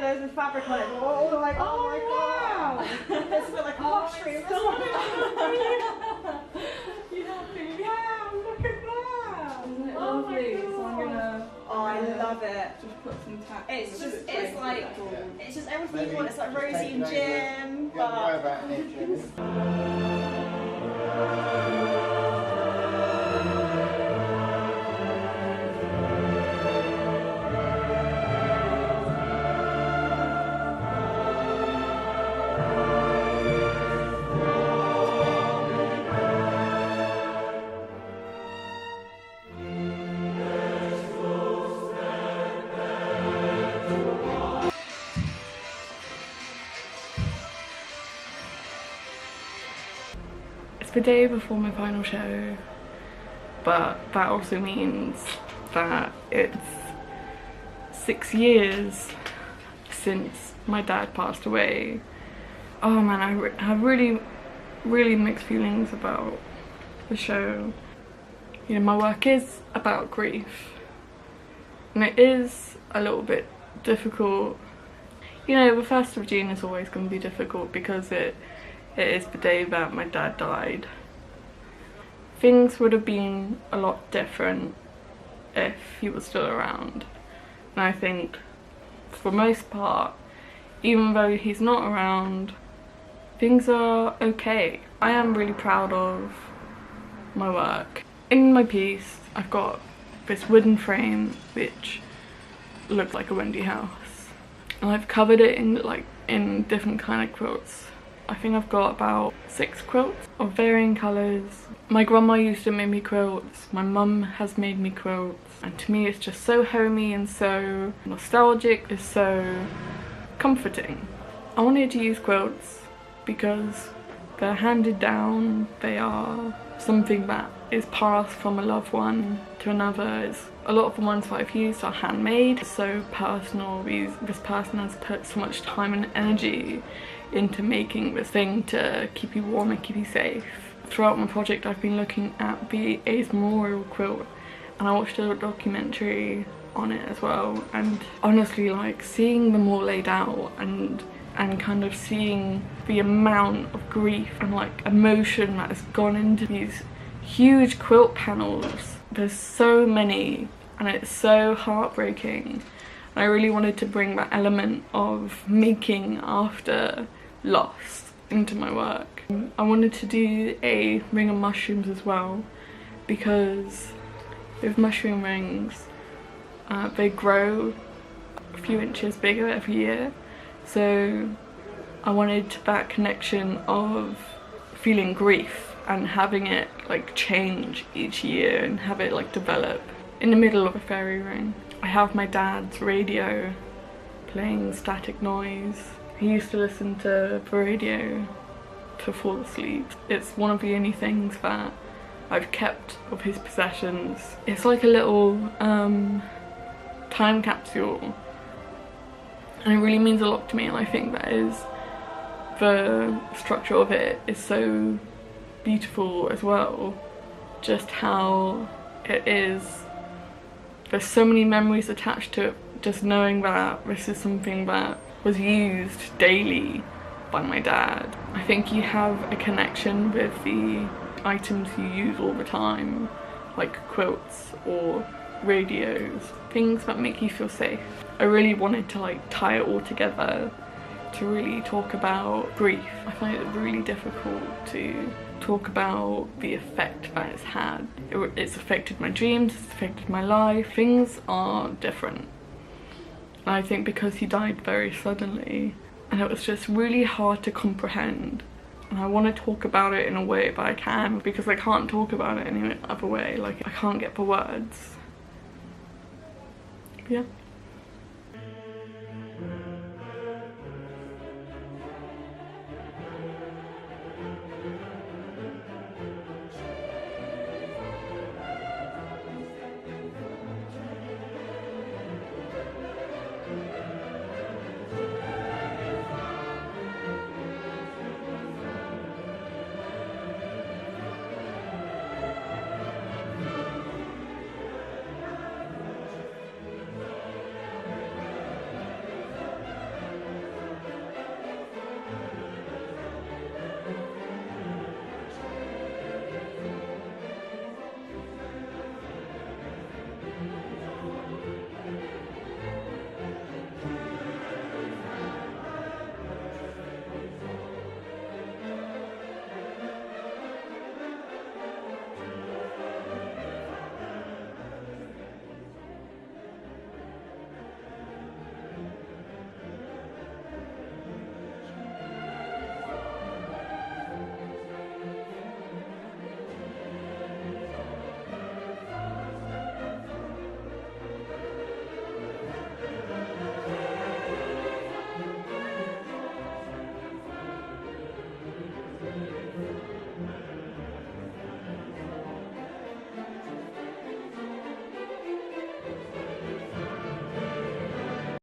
there's this fabric on it. We're all like, oh my god. It's like a mushroom. You happy? Yeah, look at that. Isn't it lovely? So I'm gonna. Oh, I love it. Just put some tack. It's just everything you want. It's like Maybe Rosie and just take it Jim, You don't worry but about it, Jim. It's the day before my final show, but that also means that it's 6 years since my dad passed away. Oh man, I have really mixed feelings about the show. You know, my work is about grief, and it is a little bit difficult. You know, the 1st of June is always going to be difficult because it is the day that my dad died. Things would have been a lot different if he was still around. And I think, for the most part, even though he's not around, things are okay. I am really proud of my work. In my piece, I've got this wooden frame which looks like a Wendy house. And I've covered it in different kind of quilts. I think I've got about 6 quilts of varying colours. My grandma used to make me quilts, my mum has made me quilts, and to me it's just so homey and so nostalgic, it's so comforting. I wanted to use quilts because they're handed down, they are something that is passed from a loved one to another. A lot of the ones that I've used are handmade, it's so personal. This person has put so much time and energy into making this thing to keep you warm and keep you safe. Throughout my project I've been looking at the A's Memorial quilt, and I watched a documentary on it as well, and honestly, like, seeing them all laid out and kind of seeing the amount of grief and like emotion that has gone into these huge quilt panels. There's so many and it's so heartbreaking. I really wanted to bring that element of making after loss into my work. I wanted to do a ring of mushrooms as well, because with mushroom rings, they grow a few inches bigger every year. So I wanted that connection of feeling grief and having it like change each year and have it like develop. In the middle of a fairy ring, I have my dad's radio playing static noise. He used to listen to the radio to fall asleep. It's one of the only things that I've kept of his possessions. It's like a little time capsule, and it really means a lot to me, and I think that is the structure of it is so beautiful as well. Just how it is, there's so many memories attached to it, just knowing that this is something that was used daily by my dad. I think you have a connection with the items you use all the time, like quilts or radios, things that make you feel safe. I really wanted to like tie it all together to really talk about grief. I find it really difficult to talk about the effect that it's had. It's affected my dreams, it's affected my life. Things are different. And I think because he died very suddenly, and it was just really hard to comprehend. And I want to talk about it in a way that I can, because I can't talk about it any other way. Like, I can't get the words. Yeah.